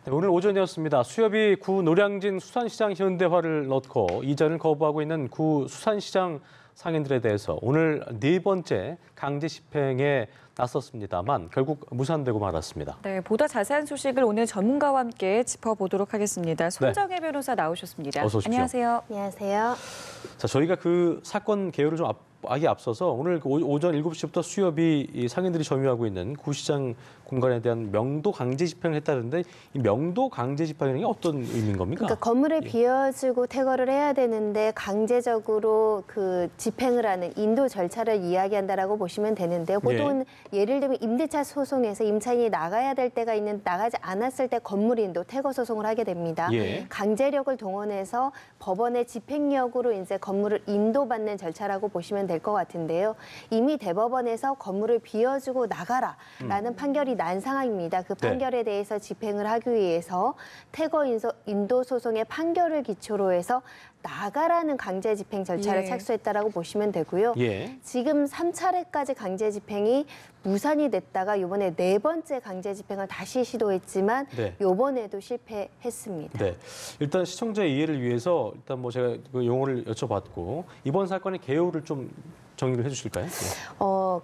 네, 오늘 오전이었습니다. 수협이 구 노량진 수산시장 현대화를 넣고 이전을 거부하고 있는 구 수산시장 상인들에 대해서 오늘 네 번째 강제 집행에 나섰습니다만 결국 무산되고 말았습니다. 네, 보다 자세한 소식을 오늘 전문가와 함께 짚어보도록 하겠습니다. 손정혜 변호사 나오셨습니다. 어서 오십시오. 안녕하세요. 안녕하세요. 자, 저희가 그 사건 개요를 좀 앞서서 오늘 오전 7시부터 수협이 이 상인들이 점유하고 있는 구시장 공간에 대한 명도 강제 집행을 했다는데 이 명도 강제 집행이 어떤 의미인 겁니까? 그러니까 건물을 비워주고 퇴거를 해야 되는데 강제적으로 그 집행을 하는 인도 절차를 이야기한다라고 보시면 되는데요. 보통은 예를 들면 임대차 소송에서 임차인이 나가야 될 때가 있는 나가지 않았을 때 건물 인도 퇴거 소송을 하게 됩니다. 강제력을 동원해서 법원의 집행력으로 이제 건물을 인도받는 절차라고 보시면 될 것 같은데요. 이미 대법원에서 건물을 비워주고 나가라라는 판결이 난 상황입니다. 그 판결에 대해서 집행을 하기 위해서 퇴거 인도 소송의 판결을 기초로 해서 나가라는 강제 집행 절차를 착수했다라고 보시면 되고요. 지금 3차례까지 강제 집행이 무산이 됐다가 이번에 네 번째 강제 집행을 다시 시도했지만 이번에도 실패했습니다. 네, 일단 시청자의 이해를 위해서 일단 뭐 제가 그 용어를 여쭤봤고 이번 사건의 개요를 좀 정리를 해주실까요?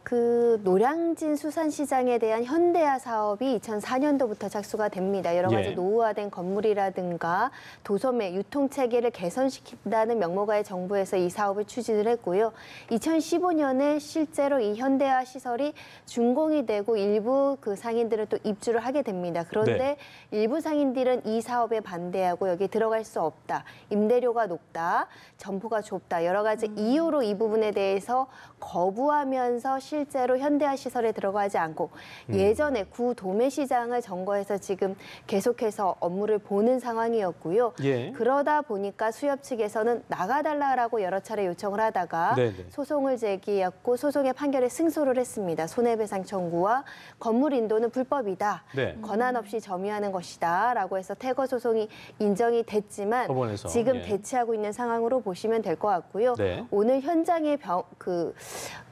그 노량진 수산시장에 대한 현대화 사업이 2004년도부터 착수가 됩니다. 여러 가지 노후화된 건물이라든가 도소매, 유통체계를 개선시킨다는 명목하에 정부에서 이 사업을 추진을 했고요. 2015년에 실제로 이 현대화 시설이 준공이 되고 일부 그 상인들은 또 입주를 하게 됩니다. 그런데 일부 상인들은 이 사업에 반대하고 여기 들어갈 수 없다. 임대료가 높다. 점포가 좁다. 여러 가지 이유로 이 부분에 대해서 거부하면서 실제로 현대화 시설에 들어가지 않고 예전에 구 도매시장을 점거해서 지금 계속해서 업무를 보는 상황이었고요. 그러다 보니까 수협 측에서는 나가달라고 여러 차례 요청을 하다가 소송을 제기했고 소송의 판결에 승소를 했습니다. 손해배상 청구와 건물 인도는 불법이다. 권한 없이 점유하는 것이다. 라고 해서 퇴거 소송이 인정이 됐지만 법원에서. 지금 대치하고 있는 상황으로 보시면 될 것 같고요. 오늘 현장에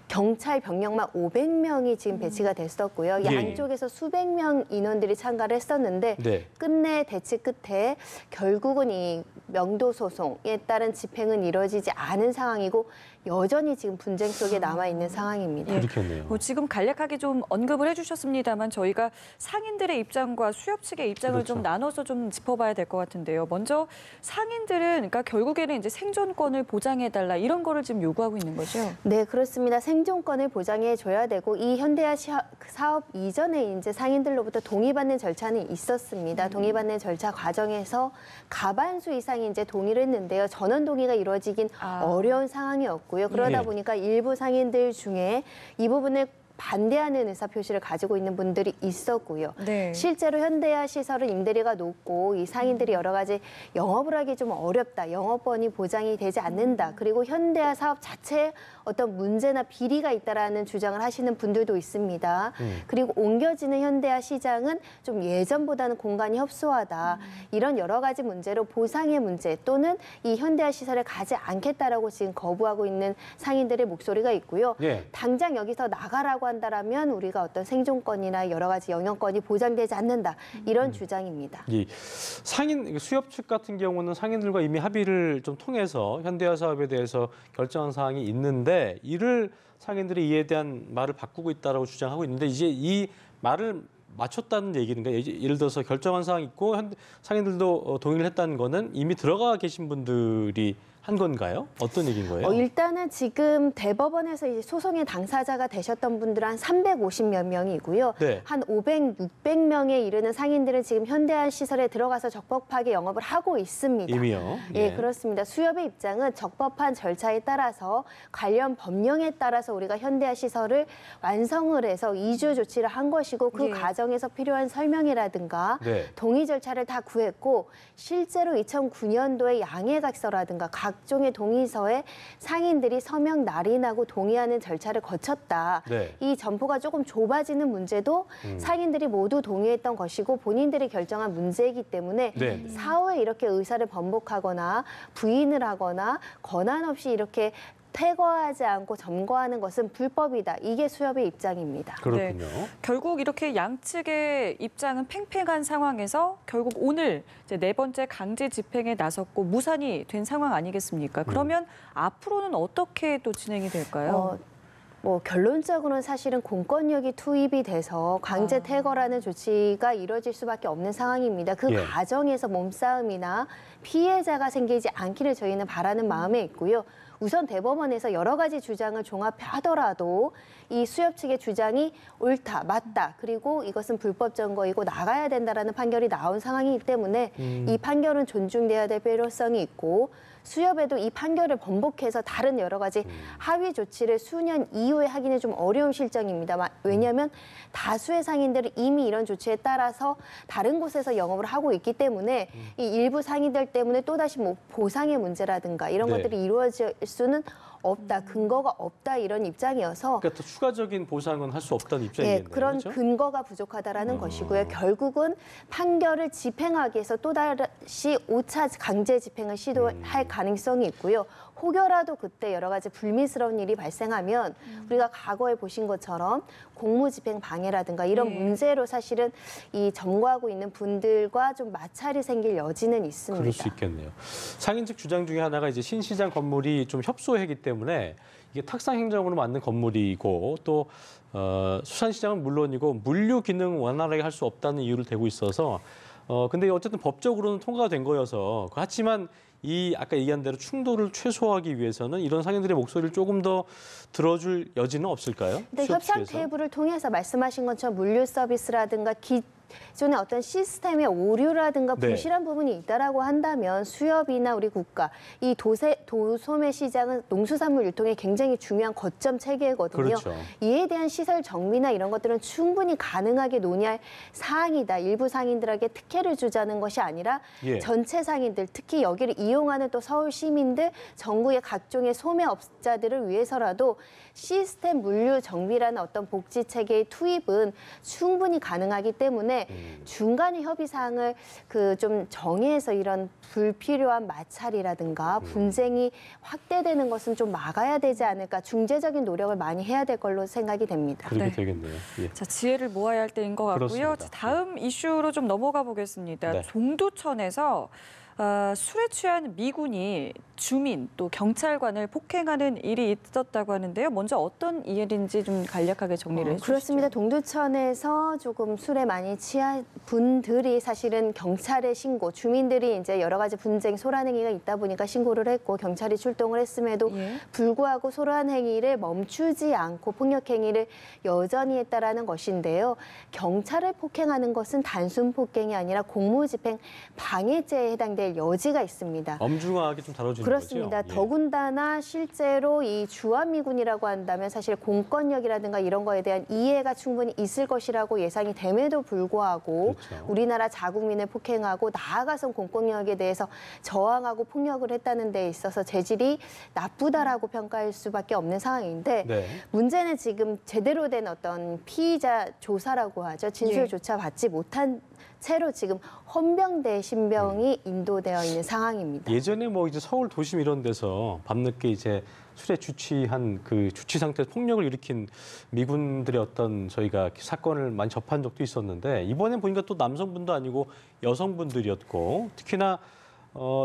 경찰 병력만 500명이 지금 배치가 됐었고요. 양쪽에서 수백 명 인원들이 참가를 했었는데 끝내 대치 끝에 결국은 이 명도 소송에 따른 집행은 이루어지지 않은 상황이고 여전히 지금 분쟁 속에 남아있는 상황입니다. 그렇겠네요. 지금 간략하게 좀 언급을 해주셨습니다만 저희가 상인들의 입장과 수협 측의 입장을 좀 나눠서 좀 짚어봐야 될 것 같은데요. 먼저 상인들은 그러니까 결국에는 이제 생존권을 보장해달라 이런 거를 지금 요구하고 있는 거죠? 네, 그렇습니다. 생존권을 보장해줘야 되고 이 현대화 사업 이전에 이제 상인들로부터 동의받는 절차는 있었습니다. 동의받는 절차 과정에서 과반수 이상이 이제 동의를 했는데요. 전원 동의가 이루어지긴 어려운 상황이었고. 그러다 보니까 일부 상인들 중에 이 부분을 반대하는 의사표시를 가지고 있는 분들이 있었고요. 실제로 현대화 시설은 임대료가 높고 이 상인들이 여러 가지 영업을 하기 좀 어렵다. 영업권이 보장이 되지 않는다. 그리고 현대화 사업 자체에 어떤 문제나 비리가 있다라는 주장을 하시는 분들도 있습니다. 그리고 옮겨지는 현대화 시장은 좀 예전보다는 공간이 협소하다. 이런 여러 가지 문제로 보상의 문제 또는 이 현대화 시설에 가지 않겠다라고 지금 거부하고 있는 상인들의 목소리가 있고요. 당장 여기서 나가라고 한다라면 우리가 어떤 생존권이나 여러 가지 영역권이 보장되지 않는다. 이런 주장입니다. 상인 수협 측 같은 경우는 상인들과 이미 합의를 좀 통해서 현대화 사업에 대해서 결정한 사항이 있는데 이를 상인들이 이에 대한 말을 바꾸고 있다라고 주장하고 있는데 이제 이 말을 맞췄다는 얘기인가? 예를 들어서 결정한 사항이 있고 상인들도 동의를 했다는 거는 이미 들어가 계신 분들이 한 건가요? 어떤 얘기인 거예요? 일단은 지금 대법원에서 이제 소송의 당사자가 되셨던 분들은 한 350몇 명이고요. 한 500, 600명에 이르는 상인들은 지금 현대화 시설에 들어가서 적법하게 영업을 하고 있습니다. 이미요? 그렇습니다. 수협의 입장은 적법한 절차에 따라서 관련 법령에 따라서 우리가 현대화 시설을 완성을 해서 이주 조치를 한 것이고 그 과정에서 필요한 설명이라든가 동의 절차를 다 구했고 실제로 2009년도에 양해각서라든가 각종의 동의서에 상인들이 서명 날인하고 동의하는 절차를 거쳤다. 이 점포가 조금 좁아지는 문제도 상인들이 모두 동의했던 것이고 본인들이 결정한 문제이기 때문에 사후에 이렇게 의사를 번복하거나 부인을 하거나 권한 없이 이렇게 퇴거하지 않고 점거하는 것은 불법이다. 이게 수협의 입장입니다. 그렇군요. 결국 이렇게 양측의 입장은 팽팽한 상황에서 결국 오늘 이제 네 번째 강제 집행에 나섰고 무산이 된 상황 아니겠습니까? 그러면 앞으로는 어떻게 또 진행이 될까요? 뭐 결론적으로는 사실은 공권력이 투입이 돼서 강제 퇴거라는 조치가 이뤄질 수밖에 없는 상황입니다. 그 예. 과정에서 몸싸움이나 피해자가 생기지 않기를 저희는 바라는 마음에 있고요. 우선 대법원에서 여러 가지 주장을 종합하더라도 이 수협 측의 주장이 옳다, 맞다, 그리고 이것은 불법 점거이고 나가야 된다라는 판결이 나온 상황이기 때문에 이 판결은 존중돼야 될 필요성이 있고 수협에도 이 판결을 번복해서 다른 여러 가지 하위 조치를 수년 이후에 하기는 좀 어려운 실정입니다. 왜냐하면 다수의 상인들은 이미 이런 조치에 따라서 다른 곳에서 영업을 하고 있기 때문에 이 일부 상인들 때문에 또다시 뭐 보상의 문제라든가 이런 네. 것들이 이루어질 수는 없다, 근거가 없다 이런 입장이어서 그러니까 또 추가적인 보상은 할 수 없다는 예, 입장이겠네요. 그런 그렇죠? 근거가 부족하다라는 것이고요. 결국은 판결을 집행하기 위해서 또다시 5차 강제 집행을 시도할 가능성이 있고요. 혹여라도 그때 여러 가지 불미스러운 일이 발생하면 우리가 과거에 보신 것처럼 공무집행 방해라든가 이런 문제로 사실은 이 점거하고 있는 분들과 좀 마찰이 생길 여지는 있습니다. 그럴 수 있겠네요. 상인 측 주장 중에 하나가 이제 신시장 건물이 좀 협소하기 때문에 이게 탁상 행정으로 만든 건물이고 또 수산시장은 물론이고 물류 기능 원활하게 할 수 없다는 이유를 대고 있어서 근데 어쨌든 법적으로는 통과가 된 거여서 하지만 이 아까 얘기한 대로 충돌을 최소화하기 위해서는 이런 상인들의 목소리를 조금 더 들어줄 여지는 없을까요? 네, 수협 협상 측에서? 테이블을 통해서 말씀하신 것처럼 물류 서비스라든가 기존의 어떤 시스템의 오류라든가 네. 부실한 부분이 있다라고 한다면 수협이나 우리 국가, 이 도소매 시장은 농수산물 유통에 굉장히 중요한 거점 체계거든요. 그렇죠. 이에 대한 시설 정비나 이런 것들은 충분히 가능하게 논의할 사항이다. 일부 상인들에게 특혜를 주자는 것이 아니라 예. 전체 상인들, 특히 여기를 이용하는 또 서울 시민들, 전국의 각종의 소매업자들을 위해서라도 시스템 물류 정비라는 어떤 복지 체계의 투입은 충분히 가능하기 때문에 중간에 협의 사항을 좀 정해서 이런 불필요한 마찰이라든가 분쟁이 확대되는 것은 좀 막아야 되지 않을까, 중재적인 노력을 많이 해야 될 걸로 생각이 됩니다. 그렇게 네. 되겠네요. 예. 자, 지혜를 모아야 할 때인 것 같고요. 그렇습니다. 자, 다음 이슈로 좀 넘어가 보겠습니다. 네. 동두천에서 술에 취한 미군이 주민 또 경찰관을 폭행하는 일이 있었다고 하는데요. 먼저 어떤 일인지 좀 간략하게 정리를 해주시죠. 그렇습니다. 동두천에서 조금 술에 많이 취한 분들이 사실은 경찰에 신고, 주민들이 이제 여러 가지 분쟁, 소란 행위가 있다 보니까 신고를 했고 경찰이 출동을 했음에도 예. 불구하고 소란 행위를 멈추지 않고 폭력 행위를 여전히 했다라는 것인데요. 경찰을 폭행하는 것은 단순 폭행이 아니라 공무집행 방해죄에 해당될 여지가 있습니다. 엄중하게 좀 다뤄주는 그렇습니다. 거죠. 예. 더군다나 실제로 이 주한미군이라고 한다면 사실 공권력이라든가 이런 거에 대한 이해가 충분히 있을 것이라고 예상이 됨에도 불구하고 그렇죠. 우리나라 자국민을 폭행하고 나아가선 공권력에 대해서 저항하고 폭력을 했다는 데 있어서 재질이 나쁘다라고 평가할 수밖에 없는 상황인데 네. 문제는 지금 제대로 된 어떤 피의자 조사라고 하죠. 진술조차 받지 못한 채로 지금 헌병대 신병이 인도되어 있는 상황입니다. 예전에 뭐 이제 서울 도심 이런 데서 밤늦게 이제 술에 주취한 그 주취 상태에서 폭력을 일으킨 미군들의 어떤 저희가 사건을 많이 접한 적도 있었는데 이번엔 보니까 또 남성분도 아니고 여성분들이었고 특히나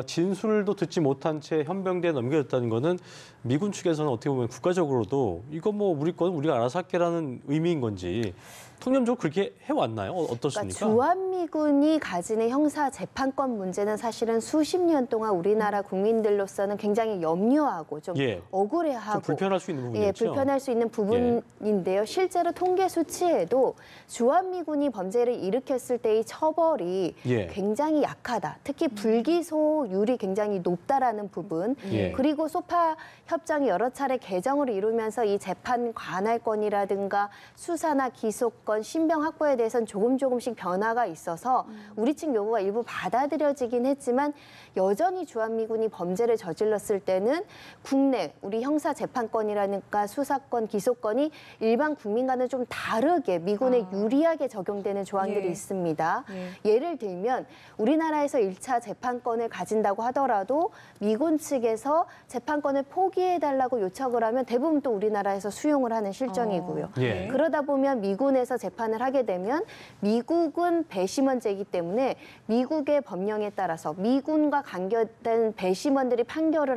진술도 듣지 못한 채 현병대에 넘겨졌다는 거는 미군 측에서는 어떻게 보면 국가적으로도 이거 뭐 우리 건 우리가 알아서 할게라는 의미인 건지 통념적으로 그렇게 해왔나요? 어떻습니까? 그러니까 주한미군이 가지는 형사 재판권 문제는 사실은 수십 년 동안 우리나라 국민들로서는 굉장히 염려하고 좀 예. 억울해하고 좀 불편할 수 있는 부분이죠. 예, 불편할 수 있는 부분인데요. 실제로 통계 수치에도 주한미군이 범죄를 일으켰을 때의 처벌이 예. 굉장히 약하다. 특히 불기소율이 굉장히 높다라는 부분. 예. 그리고 소파 협정이 여러 차례 개정을 이루면서 이 재판 관할권이라든가 수사나 기소 사건 신병 확보에 대해서는 조금씩 변화가 있어서 우리 측 요구가 일부 받아들여지긴 했지만 여전히 주한미군이 범죄를 저질렀을 때는 국내 우리 형사 재판권이라든가 수사권, 기소권이 일반 국민과는 좀 다르게 미군에 유리하게 적용되는 조항들이 예. 있습니다. 예를 들면 우리나라에서 1차 재판권을 가진다고 하더라도 미군 측에서 재판권을 포기해달라고 요청을 하면 대부분 또 우리나라에서 수용을 하는 실정이고요. 예. 그러다 보면 미군에서 재판을 하게 되면 미국은 배심원제이기 때문에 미국의 법령에 따라서 미군과 관계된 배심원들이 판결을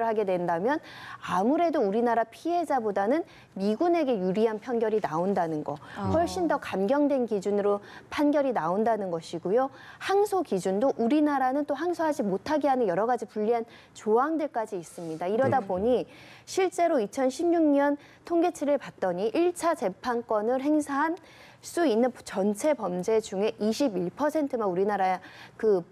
하게 된다면 아무래도 우리나라 피해자보다는 미군에게 유리한 판결이 나온다는 거. 훨씬 더 감경된 기준으로 판결이 나온다는 것이고요. 항소 기준도 우리나라는 또 항소하지 못하게 하는 여러 가지 불리한 조항들까지 있습니다. 이러다 보니 실제로 2016년 통계치를 봤더니 1차 재판권을 행사한 수 있는 전체 범죄 중에 21%만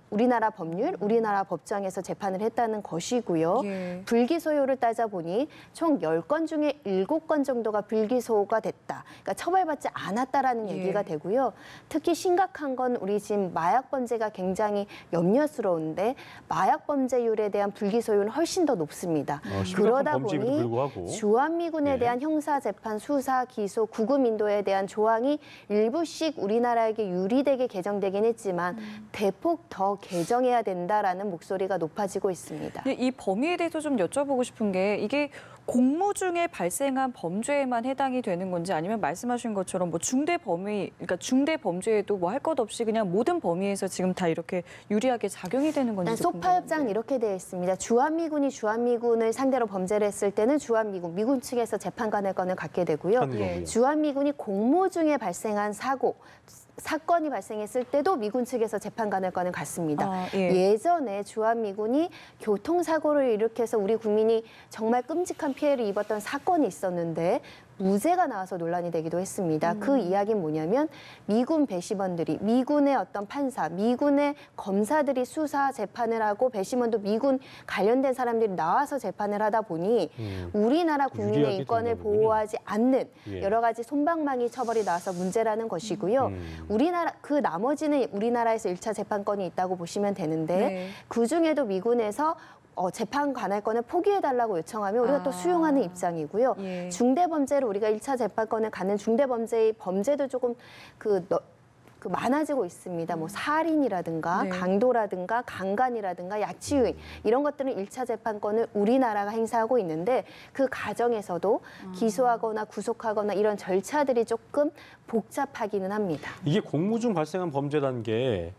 우리나라 법률, 우리나라 법정에서 재판을 했다는 것이고요. 예. 불기소율을 따져보니 총 10건 중에 7건 정도가 불기소가 됐다. 그러니까 처벌받지 않았다라는 예. 얘기가 되고요. 특히 심각한 건 우리 지금 마약 범죄가 굉장히 염려스러운데 마약 범죄율에 대한 불기소율은 훨씬 더 높습니다. 그러다 범죄임에도 보니 불구하고. 주한미군에 예. 대한 형사재판, 수사, 기소, 구금 인도에 대한 조항이 일부씩 우리나라에게 유리되게 개정되긴 했지만 대폭 더 개정해야 된다라는 목소리가 높아지고 있습니다. 근데 이 범위에 대해서 좀 여쭤보고 싶은 게 이게 공무 중에 발생한 범죄에만 해당이 되는 건지 아니면 말씀하신 것처럼 뭐 중대 범위, 그러니까 중대 범죄에도 뭐 할 것 없이 그냥 모든 범위에서 지금 다 이렇게 유리하게 작용이 되는 건지 일단 소파협정은 이렇게 되어 있습니다. 주한미군이 주한미군을 상대로 범죄를 했을 때는 주한미군, 미군 측에서 재판관할권을 갖게 되고요. 하는 거고요. 주한미군이 공무 중에 발생한 사건이 발생했을 때도 미군 측에서 재판관할권을 갖습니다. 예전에 주한미군이 교통사고를 일으켜서 우리 국민이 정말 끔찍한 피해를 입었던 사건이 있었는데 무죄가 나와서 논란이 되기도 했습니다. 그 이야기는 뭐냐면 미군 배심원들이, 미군의 어떤 판사, 미군의 검사들이 수사 재판을 하고 배심원도 미군 관련된 사람들이 나와서 재판을 하다 보니 우리나라 국민의 유리하게 인권을 된다는 거군요. 보호하지 않는 예. 여러 가지 솜방망이 처벌이 나와서 문제라는 것이고요. 그 나머지는 우리나라에서 1차 재판권이 있다고 보시면 되는데 네. 그중에도 미군에서 재판 관할권을 포기해달라고 요청하면 우리가 또 수용하는 입장이고요. 예. 중대범죄를 우리가 1차 재판권을 갖는 중대범죄의 범죄도 조금 많아지고 있습니다. 뭐 살인이라든가 네. 강도라든가 강간이라든가 약취유인 이런 것들은 1차 재판권을 우리나라가 행사하고 있는데 그 과정에서도 기소하거나 구속하거나 이런 절차들이 조금 복잡하기는 합니다. 이게 공무 중 발생한 범죄라는 게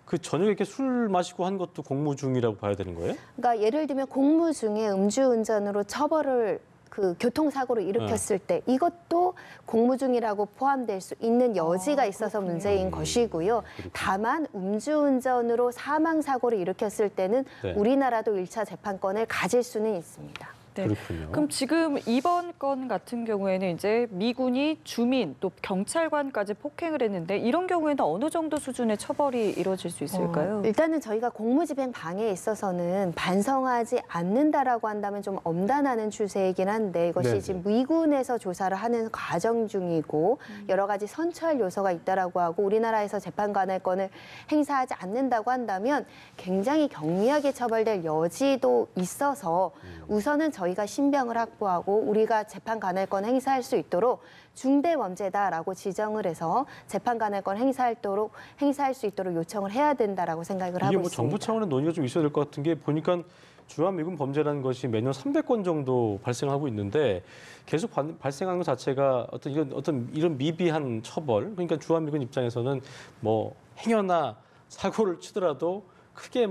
그 저녁에 이렇게 술 마시고 한 것도 공무 중이라고 봐야 되는 거예요? 그러니까 예를 들면 공무 중에 음주운전으로 처벌을 교통사고를 일으켰을 때 이것도 공무 중이라고 포함될 수 있는 여지가 있어서 문제인 것이고요. 다만 음주운전으로 사망사고를 일으켰을 때는 네. 우리나라도 1차 재판권을 가질 수는 있습니다. 네. 그렇군요. 그럼 지금 이번 건 같은 경우에는 이제 미군이 주민 또 경찰관까지 폭행을 했는데 이런 경우에는 어느 정도 수준의 처벌이 이루어질 수 있을까요? 일단은 저희가 공무집행 방해에 있어서는 반성하지 않는다라고 한다면 좀 엄단하는 추세이긴 한데 이것이 네네. 지금 미군에서 조사를 하는 과정 중이고 여러 가지 선처할 요소가 있다라고 하고 우리나라에서 재판관할권을 행사하지 않는다고 한다면 굉장히 경미하게 처벌될 여지도 있어서 우선은 저희가 신병을 확보하고 우리가 재판관할권 행사할 수 있도록 중대범죄다라고 지정을 해서 재판관할권 행사할 수 있도록 요청을 해야 된다라고 생각을 하고 이게 있습니다. 뭐 정부 차원의 논의가 좀 있어야 될 것 같은 게 보니까 주한미군 범죄라는 것이 매년 300건 정도 발생하고 있는데 계속 발생하는 것 자체가 어떤 이런 미비한 처벌 그러니까 주한미군 입장에서는 뭐 행여나 사고를 치더라도 크게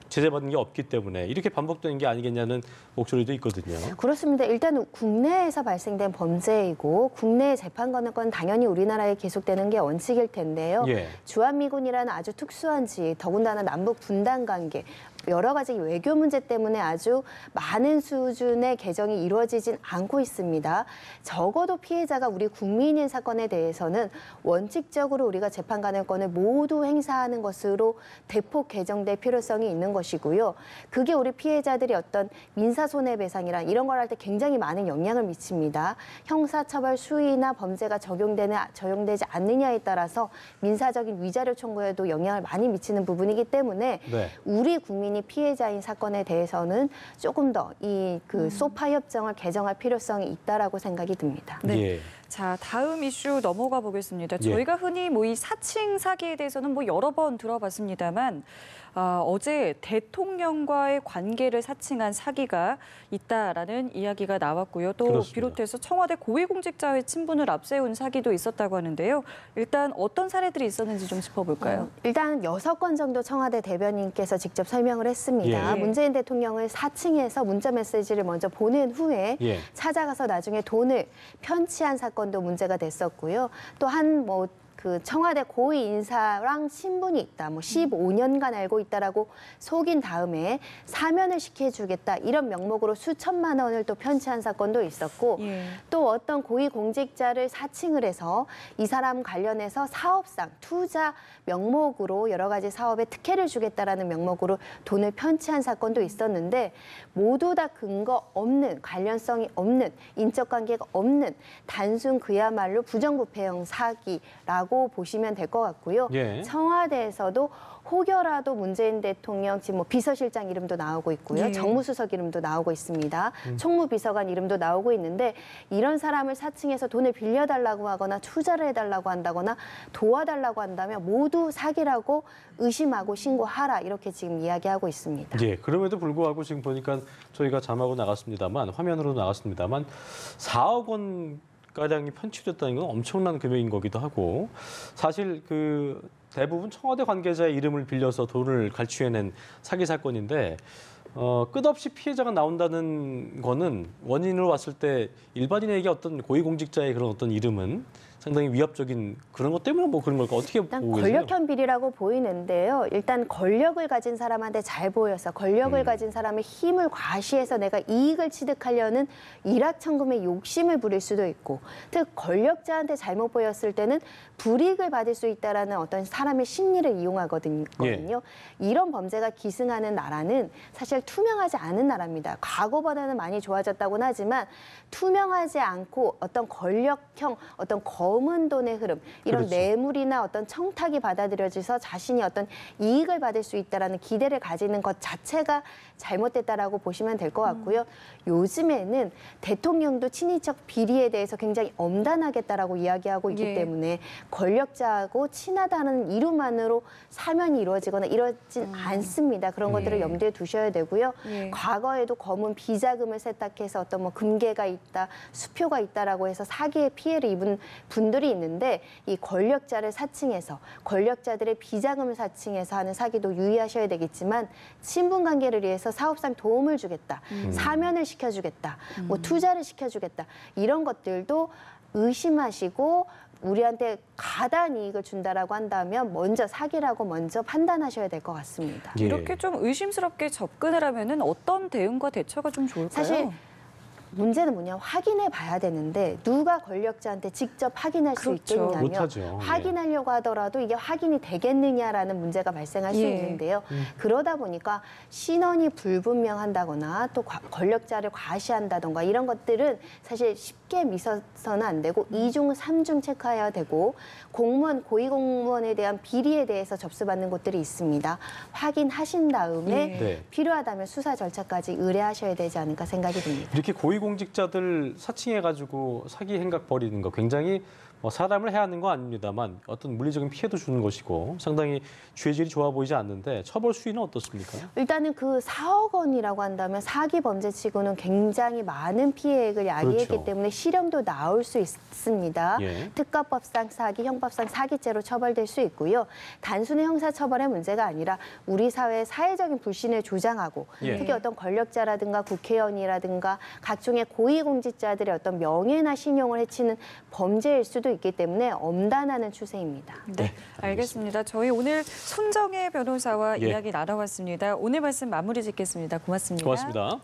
제재받는 게 없기 때문에 이렇게 반복되는 게 아니겠냐는 목소리도 있거든요. 그렇습니다. 일단 국내에서 발생된 범죄이고 국내 재판관할권 당연히 우리나라에 계속되는 게 원칙일 텐데요. 예. 주한미군이라는 아주 특수한 지위, 더군다나 남북 분단 관계, 여러 가지 외교 문제 때문에 아주 많은 수준의 개정이 이루어지진 않고 있습니다. 적어도 피해자가 우리 국민인 사건에 대해서는 원칙적으로 우리가 재판관할권을 모두 행사하는 것으로 대폭 개정될 필요성이 있는 것이고 것이고요. 그게 우리 피해자들이 어떤 민사손해배상이란 이런 걸 할 때 굉장히 많은 영향을 미칩니다. 형사처벌 수위나 범죄가 적용되지 않느냐에 따라서 민사적인 위자료 청구에도 영향을 많이 미치는 부분이기 때문에 네. 우리 국민이 피해자인 사건에 대해서는 조금 더 이 그 소파 협정을 개정할 필요성이 있다라고 생각이 듭니다. 네. 예. 자, 다음 이슈 넘어가 보겠습니다. 예. 저희가 흔히 이 사칭 사기에 대해서는 여러 번 들어봤습니다만 어제 대통령과의 관계를 사칭한 사기가 있다라는 이야기가 나왔고요. 또 그렇습니다. 비롯해서 청와대 고위공직자의 친분을 앞세운 사기도 있었다고 하는데요. 일단 어떤 사례들이 있었는지 좀 짚어볼까요? 일단 6건 정도 청와대 대변인께서 직접 설명을 했습니다. 예. 문재인 대통령을 사칭해서 문자 메시지를 먼저 보낸 후에 예. 찾아가서 나중에 돈을 편취한 사건도 문제가 됐었고요. 또 그 청와대 고위 인사랑 친분이 있다. 15년간 알고 있다라고 속인 다음에 사면을 시켜주겠다. 이런 명목으로 수천만 원을 또 편취한 사건도 있었고 예. 또 어떤 고위 공직자를 사칭을 해서 이 사람 관련해서 사업상 투자 명목으로 여러 가지 사업에 특혜를 주겠다라는 명목으로 돈을 편취한 사건도 있었는데 모두 다 근거 없는, 관련성이 없는, 인적 관계가 없는 단순 그야말로 부정부패형 사기라고 보시면 될 것 같고요. 예. 청와대에서도 혹여라도 문재인 대통령 지금 비서실장 이름도 나오고 있고요. 예. 정무수석 이름도 나오고 있습니다. 총무비서관 이름도 나오고 있는데 이런 사람을 사칭해서 돈을 빌려달라고 하거나 투자를 해달라고 한다거나 도와달라고 한다면 모두 사기라고 의심하고 신고하라 이렇게 지금 이야기하고 있습니다. 예, 그럼에도 불구하고 지금 보니까 저희가 자막으로 나갔습니다만 화면으로 나갔습니다만 4억 원 가량이 편취됐다는 건 엄청난 금액인 거기도 하고 사실 그 대부분 청와대 관계자의 이름을 빌려서 돈을 갈취해낸 사기 사건인데 끝없이 피해자가 나온다는 거는 원인으로 봤을 때 일반인에게 어떤 고위공직자의 그런 어떤 이름은 상당히 위협적인 그런 것 때문에 그런 걸까 어떻게 일단 보고 계세요? 권력형 비리라고 보이는데요. 일단 권력을 가진 사람한테 잘 보여서 권력을 가진 사람의 힘을 과시해서 내가 이익을 취득하려는 일확천금의 욕심을 부릴 수도 있고 특 권력자한테 잘못 보였을 때는 불이익을 받을 수 있다라는 어떤 사람의 심리를 이용하거든요. 이런 범죄가 기승하는 나라는 사실 투명하지 않은 나라입니다. 과거보다는 많이 좋아졌다고는 하지만 투명하지 않고 어떤 권력형, 어떤 검은 돈의 흐름, 이런 그렇죠. 뇌물이나 어떤 청탁이 받아들여져서 자신이 어떤 이익을 받을 수 있다라는 기대를 가지는 것 자체가 잘못됐다라고 보시면 될 것 같고요. 요즘에는 대통령도 친인척 비리에 대해서 굉장히 엄단하겠다라고 이야기하고 있기 예. 때문에 권력자하고 친하다는 이유만으로 사면이 이루어지거나 이러진 않습니다. 그런 것들을 염두에 두셔야 되고요. 예. 과거에도 검은 비자금을 세탁해서 어떤 금괴가 있다, 수표가 있다라고 해서 사기의 피해를 입은 분들이 있는데 이 권력자를 사칭해서 권력자들의 비자금을 사칭해서 하는 사기도 유의하셔야 되겠지만 친분 관계를 위해서 사업상 도움을 주겠다, 사면을 시켜주겠다, 투자를 시켜주겠다 이런 것들도 의심하시고 우리한테 가단 이익을 준다라고 한다면 먼저 사기라고 먼저 판단하셔야 될 것 같습니다. 예. 이렇게 좀 의심스럽게 접근을 하면은 어떤 대응과 대처가 좀 좋을까요? 사실 문제는 확인해 봐야 되는데 누가 권력자한테 직접 확인할 수 그렇죠. 있겠냐면 못하죠. 확인하려고 하더라도 이게 확인이 되겠느냐라는 문제가 발생할 수 예. 있는데요. 그러다 보니까 신원이 불분명한다거나 또 권력자를 과시한다던가 이런 것들은 사실 쉽게 미서서는 안 되고 이중, 삼중 체크해야 되고 공무원, 고위공무원에 대한 비리에 대해서 접수받는 곳들이 있습니다. 확인하신 다음에 예. 네. 필요하다면 수사 절차까지 의뢰하셔야 되지 않을까 생각이 듭니다. 이렇게 고위공직자들 사칭해가지고 사기 행각 벌이는 거 굉장히 사람을 해하는 거 아닙니다만 어떤 물리적인 피해도 주는 것이고 상당히 죄질이 좋아 보이지 않는데 처벌 수위는 어떻습니까? 일단은 그 4억 원이라고 한다면 사기 범죄치고는 굉장히 많은 피해액을 야기했기 그렇죠. 때문에 실형도 나올 수 있습니다. 예. 특가법상 사기, 형법상 사기죄로 처벌될 수 있고요. 단순히 형사처벌의 문제가 아니라 우리 사회의 사회적인 불신을 조장하고 예. 특히 어떤 권력자라든가 국회의원이라든가 각종의 고위공직자들의 어떤 명예나 신용을 해치는 범죄일 수도 있기 때문에 엄단하는 추세입니다. 네, 알겠습니다. 저희 오늘 손정혜 변호사와 예. 이야기 나눠봤습니다. 오늘 말씀 마무리 짓겠습니다. 고맙습니다. 고맙습니다.